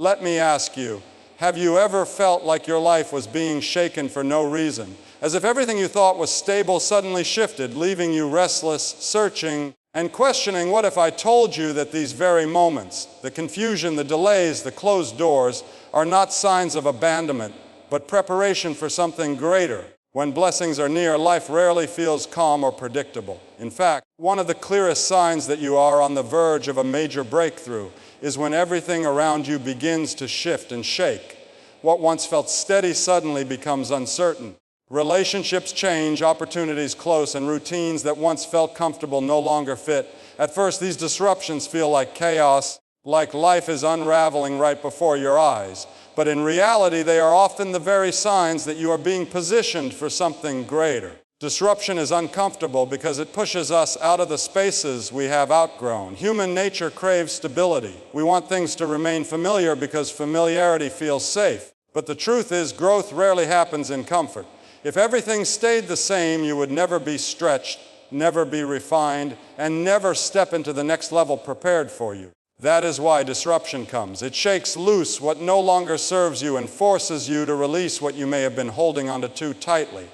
Let me ask you, have you ever felt like your life was being shaken for no reason? As if everything you thought was stable suddenly shifted, leaving you restless, searching, and questioning, what if I told you that these very moments, the confusion, the delays, the closed doors, are not signs of abandonment, but preparation for something greater? When blessings are near, life rarely feels calm or predictable. In fact, one of the clearest signs that you are on the verge of a major breakthrough is when everything around you begins to shift and shake. What once felt steady suddenly becomes uncertain. Relationships change, opportunities close, and routines that once felt comfortable no longer fit. At first, these disruptions feel like chaos, like life is unraveling right before your eyes. But in reality, they are often the very signs that you are being positioned for something greater. Disruption is uncomfortable because it pushes us out of the spaces we have outgrown. Human nature craves stability. We want things to remain familiar because familiarity feels safe. But the truth is, growth rarely happens in comfort. If everything stayed the same, you would never be stretched, never be refined, and never step into the next level prepared for you. That is why disruption comes. It shakes loose what no longer serves you and forces you to release what you may have been holding onto too tightly.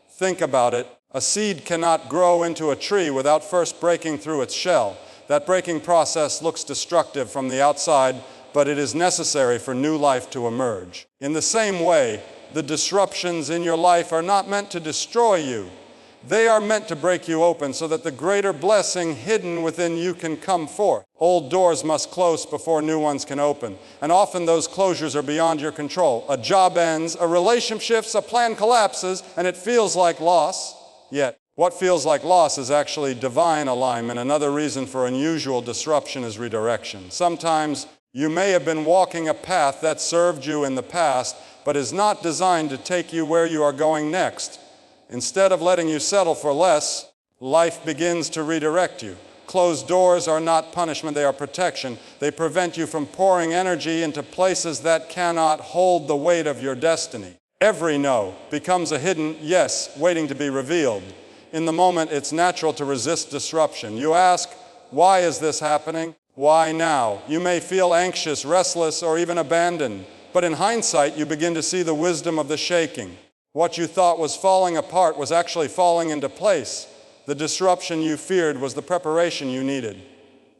Think about it. A seed cannot grow into a tree without first breaking through its shell. That breaking process looks destructive from the outside, but it is necessary for new life to emerge. In the same way, the disruptions in your life are not meant to destroy you. They are meant to break you open so that the greater blessing hidden within you can come forth. Old doors must close before new ones can open, and often those closures are beyond your control. A job ends, a relationship shifts, a plan collapses, and it feels like loss. Yet, what feels like loss is actually divine alignment. Another reason for unusual disruption is redirection. Sometimes you may have been walking a path that served you in the past, but is not designed to take you where you are going next. Instead of letting you settle for less, life begins to redirect you. Closed doors are not punishment, they are protection. They prevent you from pouring energy into places that cannot hold the weight of your destiny. Every no becomes a hidden yes waiting to be revealed. In the moment, it's natural to resist disruption. You ask, why is this happening? Why now? You may feel anxious, restless, or even abandoned. But in hindsight, you begin to see the wisdom of the shaking. What you thought was falling apart was actually falling into place. The disruption you feared was the preparation you needed.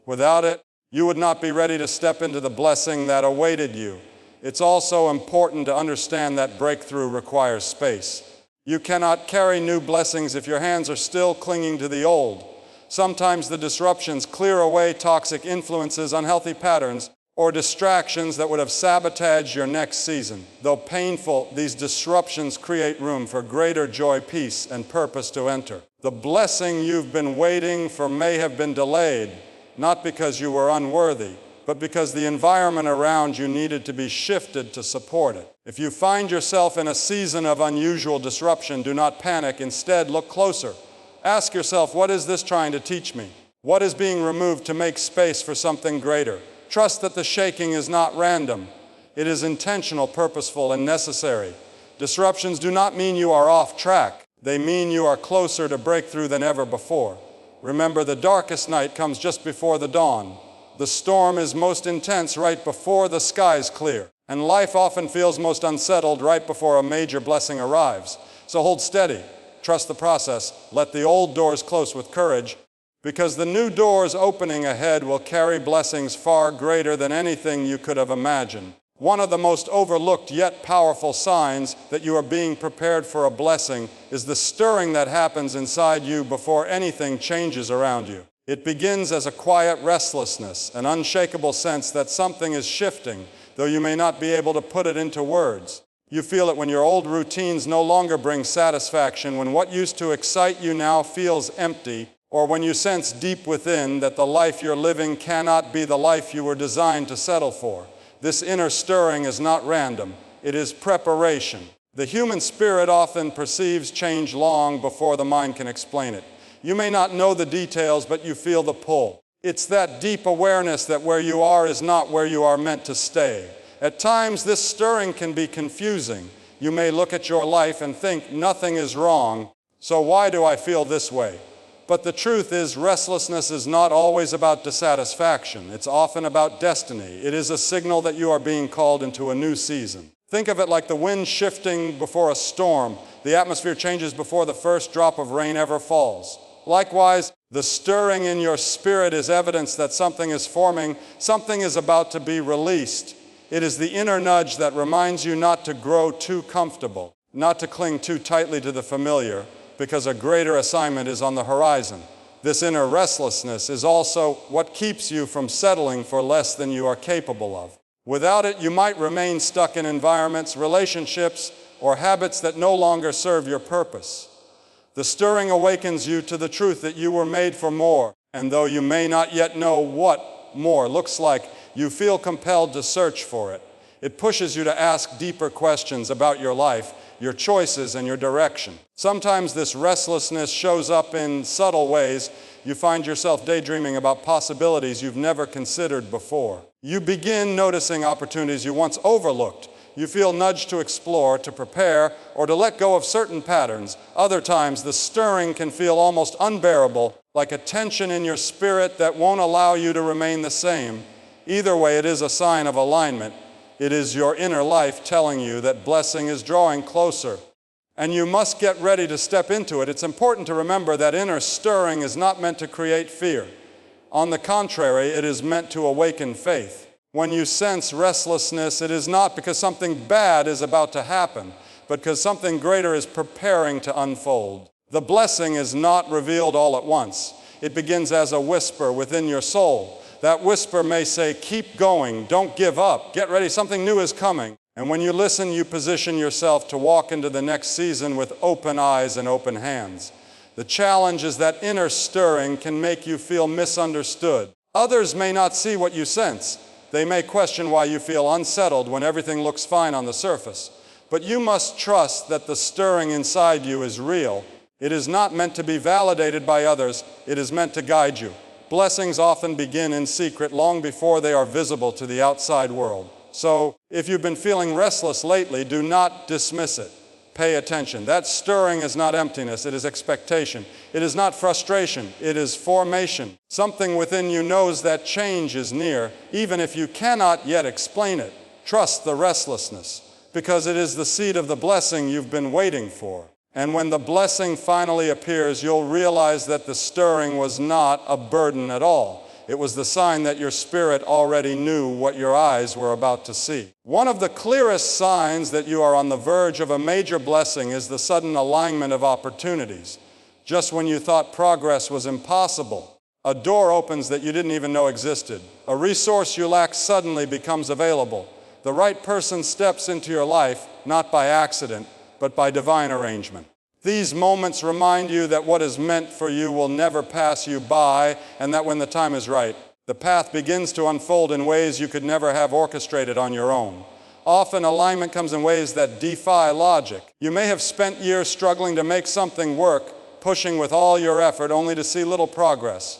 Without it, you would not be ready to step into the blessing that awaited you. It's also important to understand that breakthrough requires space. You cannot carry new blessings if your hands are still clinging to the old. Sometimes the disruptions clear away toxic influences, unhealthy patterns, or distractions that would have sabotaged your next season. Though painful, these disruptions create room for greater joy, peace, and purpose to enter. The blessing you've been waiting for may have been delayed, not because you were unworthy, but because the environment around you needed to be shifted to support it. If you find yourself in a season of unusual disruption, do not panic. Instead, look closer. Ask yourself, what is this trying to teach me? What is being removed to make space for something greater? Trust that the shaking is not random. It is intentional, purposeful, and necessary. Disruptions do not mean you are off track. They mean you are closer to breakthrough than ever before. Remember, the darkest night comes just before the dawn. The storm is most intense right before the skies clear. And life often feels most unsettled right before a major blessing arrives. So hold steady. Trust the process. Let the old doors close with courage, because the new doors opening ahead will carry blessings far greater than anything you could have imagined. One of the most overlooked yet powerful signs that you are being prepared for a blessing is the stirring that happens inside you before anything changes around you. It begins as a quiet restlessness, an unshakable sense that something is shifting, though you may not be able to put it into words. You feel it when your old routines no longer bring satisfaction, when what used to excite you now feels empty, or when you sense deep within that the life you're living cannot be the life you were designed to settle for. This inner stirring is not random. It is preparation. The human spirit often perceives change long before the mind can explain it. You may not know the details, but you feel the pull. It's that deep awareness that where you are is not where you are meant to stay. At times, this stirring can be confusing. You may look at your life and think nothing is wrong, so why do I feel this way? But the truth is, restlessness is not always about dissatisfaction. It's often about destiny. It is a signal that you are being called into a new season. Think of it like the wind shifting before a storm. The atmosphere changes before the first drop of rain ever falls. Likewise, the stirring in your spirit is evidence that something is forming, something is about to be released. It is the inner nudge that reminds you not to grow too comfortable, not to cling too tightly to the familiar, because a greater assignment is on the horizon. This inner restlessness is also what keeps you from settling for less than you are capable of. Without it, you might remain stuck in environments, relationships, or habits that no longer serve your purpose. The stirring awakens you to the truth that you were made for more, and though you may not yet know what more looks like, you feel compelled to search for it. It pushes you to ask deeper questions about your life, your choices, and your direction. Sometimes this restlessness shows up in subtle ways. You find yourself daydreaming about possibilities you've never considered before. You begin noticing opportunities you once overlooked. You feel nudged to explore, to prepare, or to let go of certain patterns. Other times, the stirring can feel almost unbearable, like a tension in your spirit that won't allow you to remain the same. Either way, it is a sign of alignment. It is your inner life telling you that blessing is drawing closer, and you must get ready to step into it. It's important to remember that inner stirring is not meant to create fear. On the contrary, it is meant to awaken faith. When you sense restlessness, it is not because something bad is about to happen, but because something greater is preparing to unfold. The blessing is not revealed all at once. It begins as a whisper within your soul. That whisper may say, keep going, don't give up, get ready, something new is coming. And when you listen, you position yourself to walk into the next season with open eyes and open hands. The challenge is that inner stirring can make you feel misunderstood. Others may not see what you sense. They may question why you feel unsettled when everything looks fine on the surface. But you must trust that the stirring inside you is real. It is not meant to be validated by others. It is meant to guide you. Blessings often begin in secret long before they are visible to the outside world. So, if you've been feeling restless lately, do not dismiss it. Pay attention. That stirring is not emptiness, it is expectation. It is not frustration, it is formation. Something within you knows that change is near, even if you cannot yet explain it. Trust the restlessness, because it is the seed of the blessing you've been waiting for. And when the blessing finally appears, you'll realize that the stirring was not a burden at all. It was the sign that your spirit already knew what your eyes were about to see. One of the clearest signs that you are on the verge of a major blessing is the sudden alignment of opportunities. Just when you thought progress was impossible, a door opens that you didn't even know existed. A resource you lacked suddenly becomes available. The right person steps into your life, not by accident, but by divine arrangement. These moments remind you that what is meant for you will never pass you by, and that when the time is right, the path begins to unfold in ways you could never have orchestrated on your own. Often alignment comes in ways that defy logic. You may have spent years struggling to make something work, pushing with all your effort only to see little progress.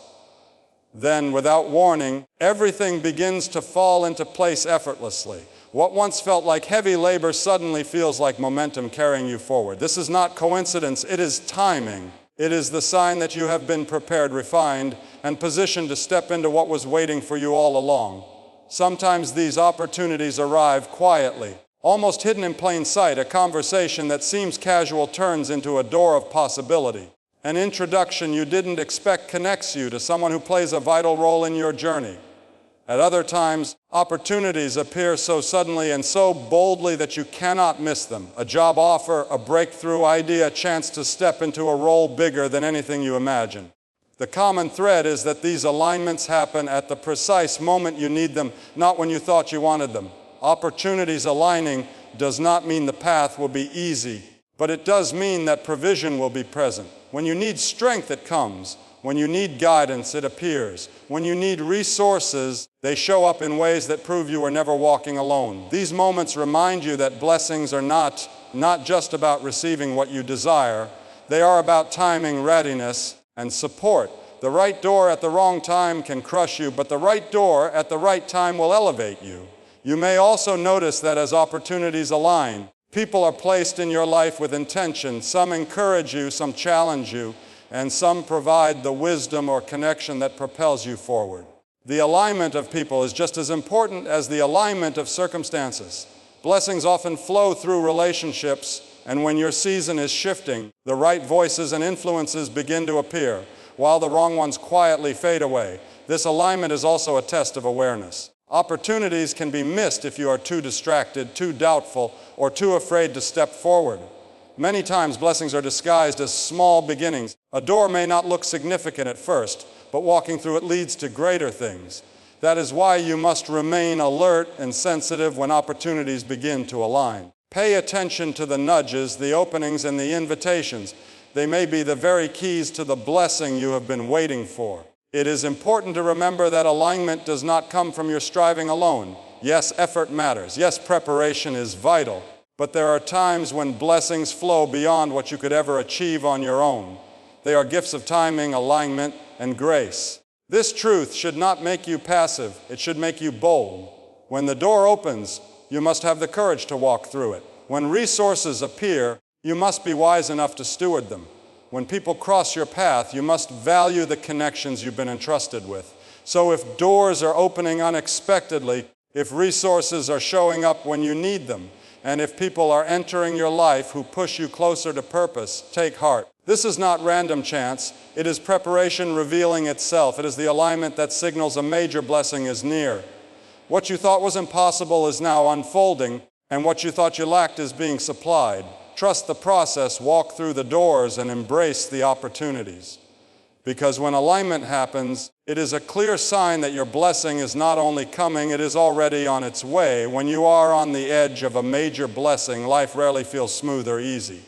Then, without warning, everything begins to fall into place effortlessly. What once felt like heavy labor suddenly feels like momentum carrying you forward. This is not coincidence, it is timing. It is the sign that you have been prepared, refined, and positioned to step into what was waiting for you all along. Sometimes these opportunities arrive quietly, almost hidden in plain sight. A conversation that seems casual turns into a door of possibility. An introduction you didn't expect connects you to someone who plays a vital role in your journey. At other times, opportunities appear so suddenly and so boldly that you cannot miss them. A job offer, a breakthrough idea, a chance to step into a role bigger than anything you imagine. The common thread is that these alignments happen at the precise moment you need them, not when you thought you wanted them. Opportunities aligning does not mean the path will be easy, but it does mean that provision will be present. When you need strength, it comes. When you need guidance, it appears. When you need resources, they show up in ways that prove you are never walking alone. These moments remind you that blessings are not just about receiving what you desire. They are about timing, readiness, and support. The right door at the wrong time can crush you, but the right door at the right time will elevate you. You may also notice that as opportunities align, people are placed in your life with intention. Some encourage you, some challenge you. and some provide the wisdom or connection that propels you forward. The alignment of people is just as important as the alignment of circumstances. Blessings often flow through relationships, and when your season is shifting, the right voices and influences begin to appear, while the wrong ones quietly fade away. This alignment is also a test of awareness. Opportunities can be missed if you are too distracted, too doubtful, or too afraid to step forward. Many times, blessings are disguised as small beginnings. A door may not look significant at first, but walking through it leads to greater things. That is why you must remain alert and sensitive when opportunities begin to align. Pay attention to the nudges, the openings, and the invitations. They may be the very keys to the blessing you have been waiting for. It is important to remember that alignment does not come from your striving alone. Yes, effort matters. Yes, preparation is vital. But there are times when blessings flow beyond what you could ever achieve on your own. They are gifts of timing, alignment, and grace. This truth should not make you passive. It should make you bold. When the door opens, you must have the courage to walk through it. When resources appear, you must be wise enough to steward them. When people cross your path, you must value the connections you've been entrusted with. So if doors are opening unexpectedly, if resources are showing up when you need them, and if people are entering your life who push you closer to purpose, take heart. This is not random chance. It is preparation revealing itself. It is the alignment that signals a major blessing is near. What you thought was impossible is now unfolding, and what you thought you lacked is being supplied. Trust the process, walk through the doors, and embrace the opportunities. Because when alignment happens, it is a clear sign that your blessing is not only coming, it is already on its way. When you are on the edge of a major blessing, life rarely feels smooth or easy.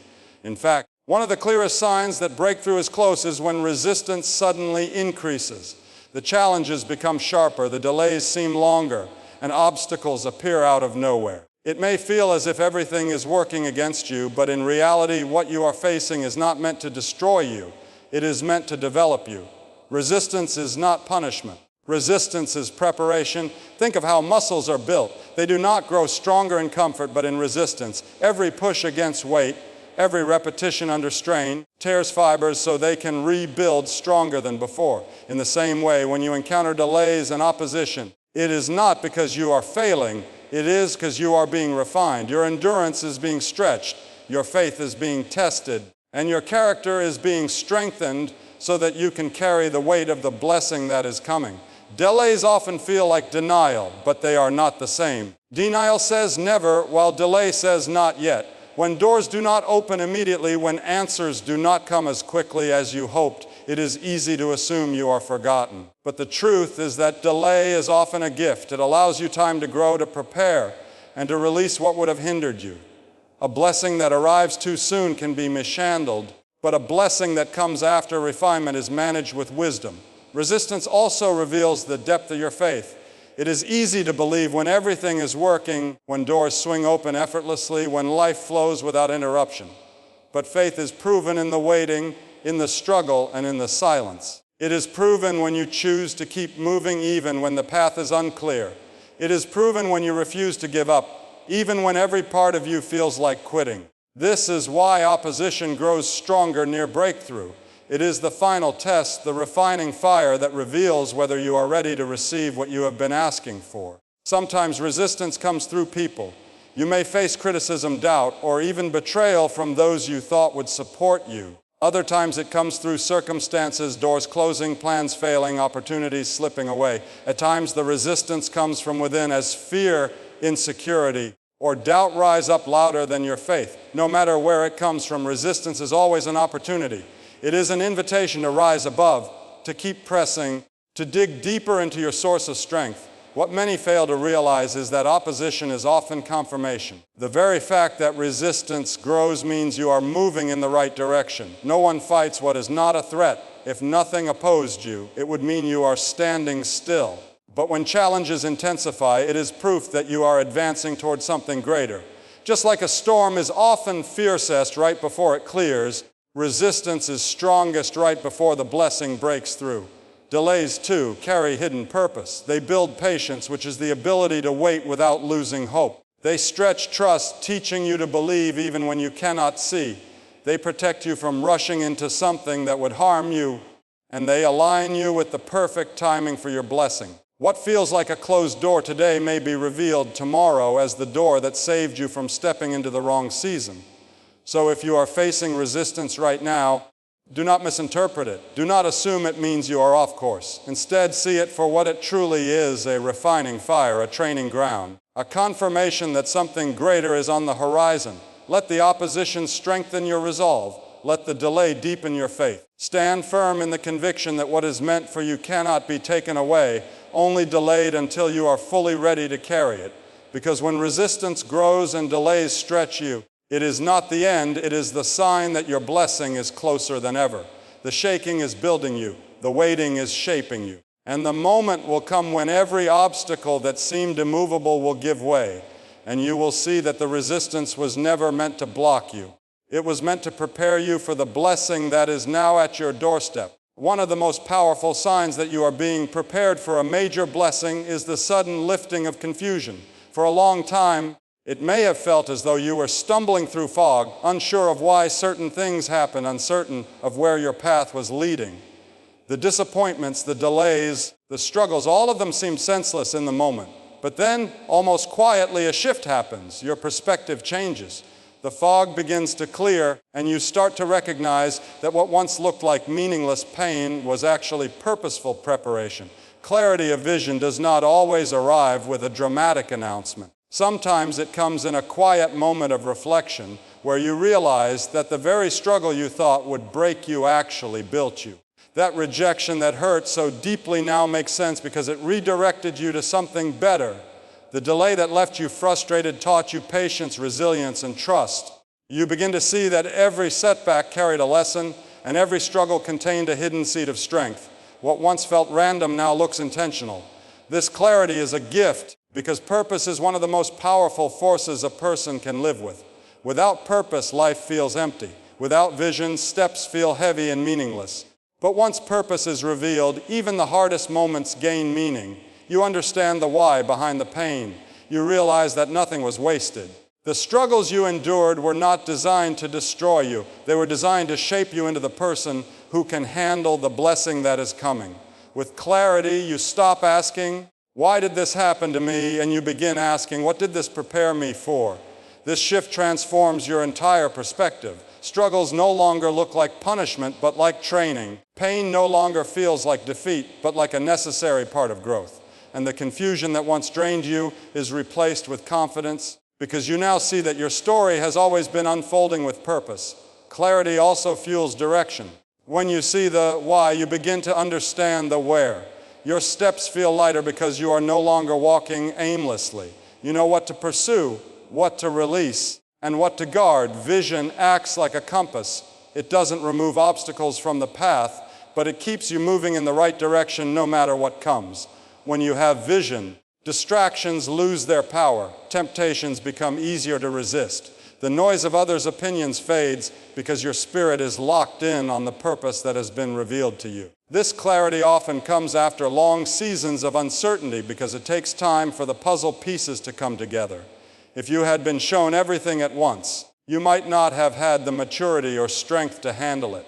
In fact, one of the clearest signs that breakthrough is close is when resistance suddenly increases. The challenges become sharper, the delays seem longer, and obstacles appear out of nowhere. It may feel as if everything is working against you, but in reality, what you are facing is not meant to destroy you. It is meant to develop you. Resistance is not punishment. Resistance is preparation. Think of how muscles are built. They do not grow stronger in comfort, but in resistance. Every push against weight, every repetition under strain, tears fibers so they can rebuild stronger than before. In the same way, when you encounter delays and opposition, it is not because you are failing. It is because you are being refined. Your endurance is being stretched. Your faith is being tested. And your character is being strengthened so that you can carry the weight of the blessing that is coming. Delays often feel like denial, but they are not the same. Denial says never, while delay says not yet. When doors do not open immediately, when answers do not come as quickly as you hoped, it is easy to assume you are forgotten. But the truth is that delay is often a gift. It allows you time to grow, to prepare, and to release what would have hindered you. A blessing that arrives too soon can be mishandled, but a blessing that comes after refinement is managed with wisdom. Resistance also reveals the depth of your faith. It is easy to believe when everything is working, when doors swing open effortlessly, when life flows without interruption. But faith is proven in the waiting, in the struggle, and in the silence. It is proven when you choose to keep moving even when the path is unclear. It is proven when you refuse to give up, even when every part of you feels like quitting. This is why opposition grows stronger near breakthrough. It is the final test, the refining fire that reveals whether you are ready to receive what you have been asking for. Sometimes resistance comes through people. You may face criticism, doubt, or even betrayal from those you thought would support you. Other times it comes through circumstances, doors closing, plans failing, opportunities slipping away. At times the resistance comes from within as fear, insecurity, or doubt rise up louder than your faith. No matter where it comes from, resistance is always an opportunity. It is an invitation to rise above, to keep pressing, to dig deeper into your source of strength. What many fail to realize is that opposition is often confirmation. The very fact that resistance grows means you are moving in the right direction. No one fights what is not a threat. If nothing opposed you, it would mean you are standing still. But when challenges intensify, it is proof that you are advancing towards something greater. Just like a storm is often fiercest right before it clears, resistance is strongest right before the blessing breaks through. Delays, too, carry hidden purpose. They build patience, which is the ability to wait without losing hope. They stretch trust, teaching you to believe even when you cannot see. They protect you from rushing into something that would harm you, and they align you with the perfect timing for your blessing. What feels like a closed door today may be revealed tomorrow as the door that saved you from stepping into the wrong season. So if you are facing resistance right now, do not misinterpret it. Do not assume it means you are off course. Instead, see it for what it truly is, a refining fire, a training ground, a confirmation that something greater is on the horizon. Let the opposition strengthen your resolve. Let the delay deepen your faith. Stand firm in the conviction that what is meant for you cannot be taken away, only delayed until you are fully ready to carry it. Because when resistance grows and delays stretch you, it is not the end, it is the sign that your blessing is closer than ever. The shaking is building you, the waiting is shaping you. And the moment will come when every obstacle that seemed immovable will give way, and you will see that the resistance was never meant to block you. It was meant to prepare you for the blessing that is now at your doorstep. One of the most powerful signs that you are being prepared for a major blessing is the sudden lifting of confusion. For a long time, it may have felt as though you were stumbling through fog, unsure of why certain things happened, uncertain of where your path was leading. The disappointments, the delays, the struggles, all of them seemed senseless in the moment. But then, almost quietly, a shift happens. Your perspective changes. The fog begins to clear, and you start to recognize that what once looked like meaningless pain was actually purposeful preparation. Clarity of vision does not always arrive with a dramatic announcement. Sometimes it comes in a quiet moment of reflection where you realize that the very struggle you thought would break you actually built you. That rejection that hurt so deeply now makes sense because it redirected you to something better. The delay that left you frustrated taught you patience, resilience, and trust. You begin to see that every setback carried a lesson, and every struggle contained a hidden seed of strength. What once felt random now looks intentional. This clarity is a gift because purpose is one of the most powerful forces a person can live with. Without purpose, life feels empty. Without vision, steps feel heavy and meaningless. But once purpose is revealed, even the hardest moments gain meaning. You understand the why behind the pain. You realize that nothing was wasted. The struggles you endured were not designed to destroy you. They were designed to shape you into the person who can handle the blessing that is coming. With clarity, you stop asking, "Why did this happen to me?" and you begin asking, "What did this prepare me for?" This shift transforms your entire perspective. Struggles no longer look like punishment, but like training. Pain no longer feels like defeat, but like a necessary part of growth. And the confusion that once drained you is replaced with confidence because you now see that your story has always been unfolding with purpose. Clarity also fuels direction. When you see the why, you begin to understand the where. Your steps feel lighter because you are no longer walking aimlessly. You know what to pursue, what to release, and what to guard. Vision acts like a compass. It doesn't remove obstacles from the path, but it keeps you moving in the right direction no matter what comes. When you have vision, distractions lose their power. Temptations become easier to resist. The noise of others' opinions fades because your spirit is locked in on the purpose that has been revealed to you. This clarity often comes after long seasons of uncertainty because it takes time for the puzzle pieces to come together. If you had been shown everything at once, you might not have had the maturity or strength to handle it.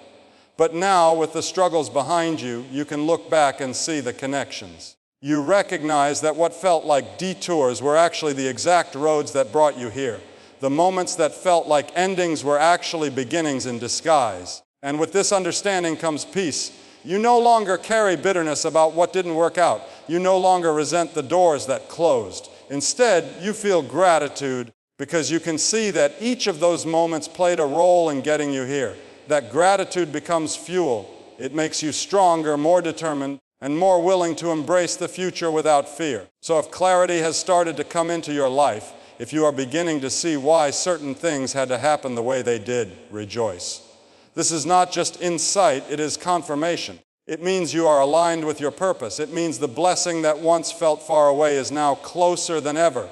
But now, with the struggles behind you, you can look back and see the connections. You recognize that what felt like detours were actually the exact roads that brought you here. The moments that felt like endings were actually beginnings in disguise. And with this understanding comes peace. You no longer carry bitterness about what didn't work out. You no longer resent the doors that closed. Instead, you feel gratitude because you can see that each of those moments played a role in getting you here. That gratitude becomes fuel. It makes you stronger, more determined, and more willing to embrace the future without fear. So if clarity has started to come into your life, if you are beginning to see why certain things had to happen the way they did, rejoice. This is not just insight, it is confirmation. It means you are aligned with your purpose. It means the blessing that once felt far away is now closer than ever.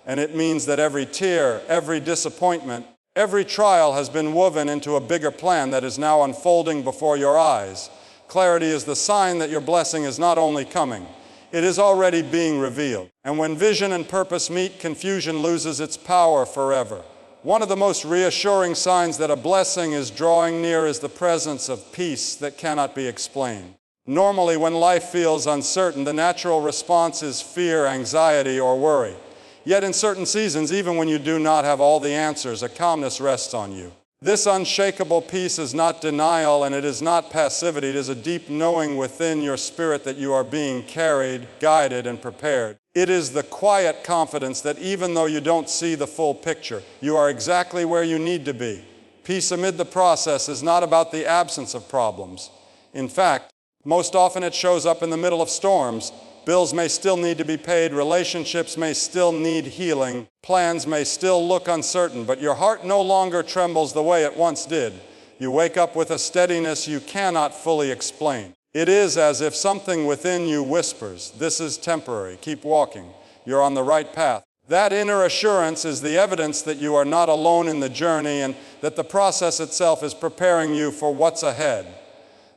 And it means that every tear, every disappointment, every trial has been woven into a bigger plan that is now unfolding before your eyes. Clarity is the sign that your blessing is not only coming, it is already being revealed. And when vision and purpose meet, confusion loses its power forever. One of the most reassuring signs that a blessing is drawing near is the presence of peace that cannot be explained. Normally, when life feels uncertain, the natural response is fear, anxiety, or worry. Yet in certain seasons, even when you do not have all the answers, a calmness rests on you. This unshakable peace is not denial and it is not passivity. It is a deep knowing within your spirit that you are being carried, guided, and prepared. It is the quiet confidence that even though you don't see the full picture, you are exactly where you need to be. Peace amid the process is not about the absence of problems. In fact, most often it shows up in the middle of storms. Bills may still need to be paid, relationships may still need healing, plans may still look uncertain, but your heart no longer trembles the way it once did. You wake up with a steadiness you cannot fully explain. It is as if something within you whispers, "This is temporary, keep walking, you're on the right path." That inner assurance is the evidence that you are not alone in the journey and that the process itself is preparing you for what's ahead.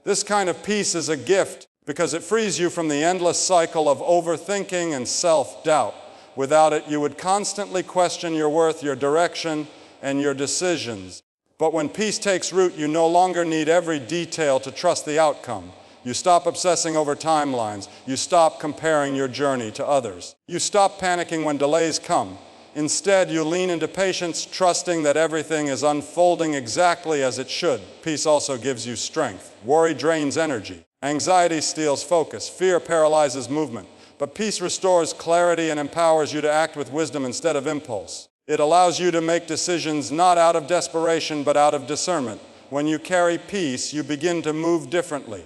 This kind of peace is a gift because it frees you from the endless cycle of overthinking and self-doubt. Without it, you would constantly question your worth, your direction, and your decisions. But when peace takes root, you no longer need every detail to trust the outcome. You stop obsessing over timelines. You stop comparing your journey to others. You stop panicking when delays come. Instead, you lean into patience, trusting that everything is unfolding exactly as it should. Peace also gives you strength. Worry drains energy. Anxiety steals focus. Fear paralyzes movement. But peace restores clarity and empowers you to act with wisdom instead of impulse. It allows you to make decisions not out of desperation, but out of discernment. When you carry peace, you begin to move differently.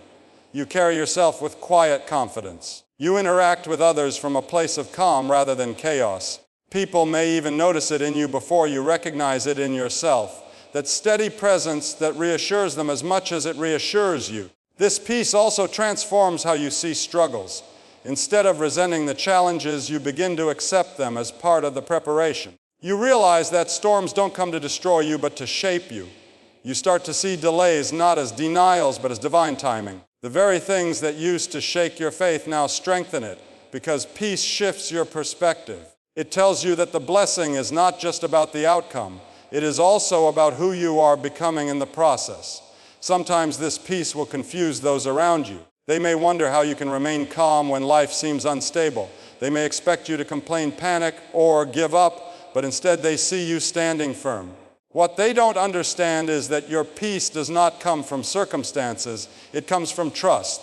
You carry yourself with quiet confidence. You interact with others from a place of calm rather than chaos. People may even notice it in you before you recognize it in yourself. That steady presence that reassures them as much as it reassures you. This peace also transforms how you see struggles. Instead of resenting the challenges, you begin to accept them as part of the preparation. You realize that storms don't come to destroy you, but to shape you. You start to see delays not as denials, but as divine timing. The very things that used to shake your faith now strengthen it, because peace shifts your perspective. It tells you that the blessing is not just about the outcome. It is also about who you are becoming in the process. Sometimes this peace will confuse those around you. They may wonder how you can remain calm when life seems unstable. They may expect you to complain, panic, or give up, but instead they see you standing firm. What they don't understand is that your peace does not come from circumstances, it comes from trust.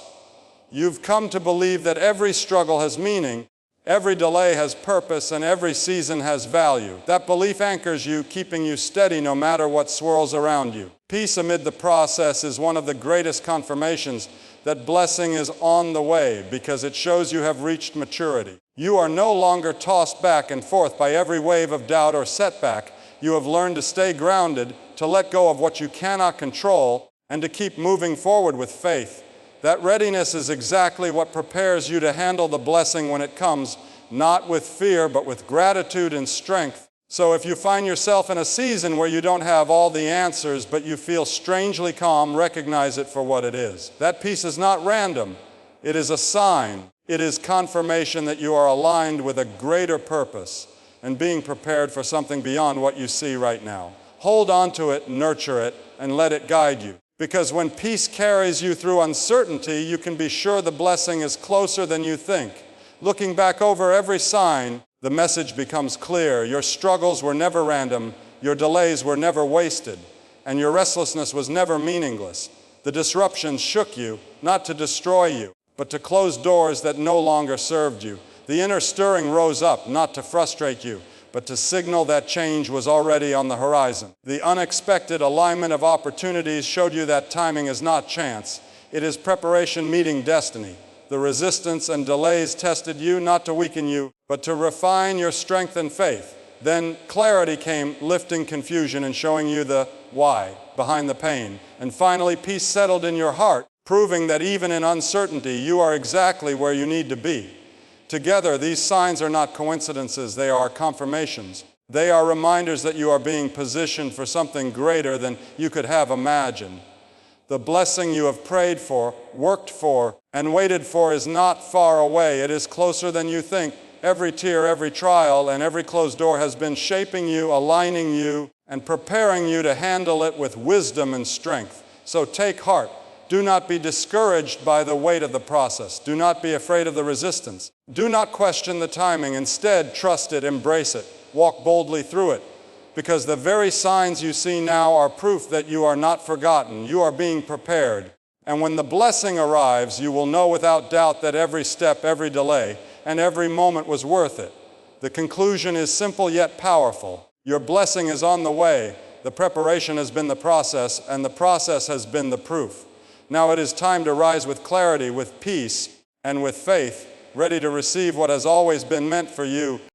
You've come to believe that every struggle has meaning, every delay has purpose, and every season has value. That belief anchors you, keeping you steady no matter what swirls around you. Peace amid the process is one of the greatest confirmations that blessing is on the way because it shows you have reached maturity. You are no longer tossed back and forth by every wave of doubt or setback. You have learned to stay grounded, to let go of what you cannot control, and to keep moving forward with faith. That readiness is exactly what prepares you to handle the blessing when it comes, not with fear, but with gratitude and strength. So if you find yourself in a season where you don't have all the answers, but you feel strangely calm, recognize it for what it is. That peace is not random. It is a sign. It is confirmation that you are aligned with a greater purpose and being prepared for something beyond what you see right now. Hold on to it, nurture it, and let it guide you. Because when peace carries you through uncertainty, you can be sure the blessing is closer than you think. Looking back over every sign, the message becomes clear. Your struggles were never random, your delays were never wasted, and your restlessness was never meaningless. The disruptions shook you, not to destroy you, but to close doors that no longer served you. The inner stirring rose up, not to frustrate you, but to signal that change was already on the horizon. The unexpected alignment of opportunities showed you that timing is not chance. It is preparation meeting destiny. The resistance and delays tested you not to weaken you, but to refine your strength and faith. Then clarity came, lifting confusion and showing you the why behind the pain. And finally, peace settled in your heart, proving that even in uncertainty, you are exactly where you need to be. Together, these signs are not coincidences, they are confirmations. They are reminders that you are being positioned for something greater than you could have imagined. The blessing you have prayed for, worked for, and waited for is not far away. It is closer than you think, Every tear, every trial, and every closed door has been shaping you, aligning you, and preparing you to handle it with wisdom and strength. So take heart. Do not be discouraged by the weight of the process. Do not be afraid of the resistance. Do not question the timing. Instead, trust it, embrace it, walk boldly through it. Because the very signs you see now are proof that you are not forgotten. You are being prepared. And when the blessing arrives, you will know without doubt that every step, every delay, and every moment was worth it. The conclusion is simple yet powerful. Your blessing is on the way. The preparation has been the process, and the process has been the proof. Now it is time to rise with clarity, with peace, and with faith, ready to receive what has always been meant for you.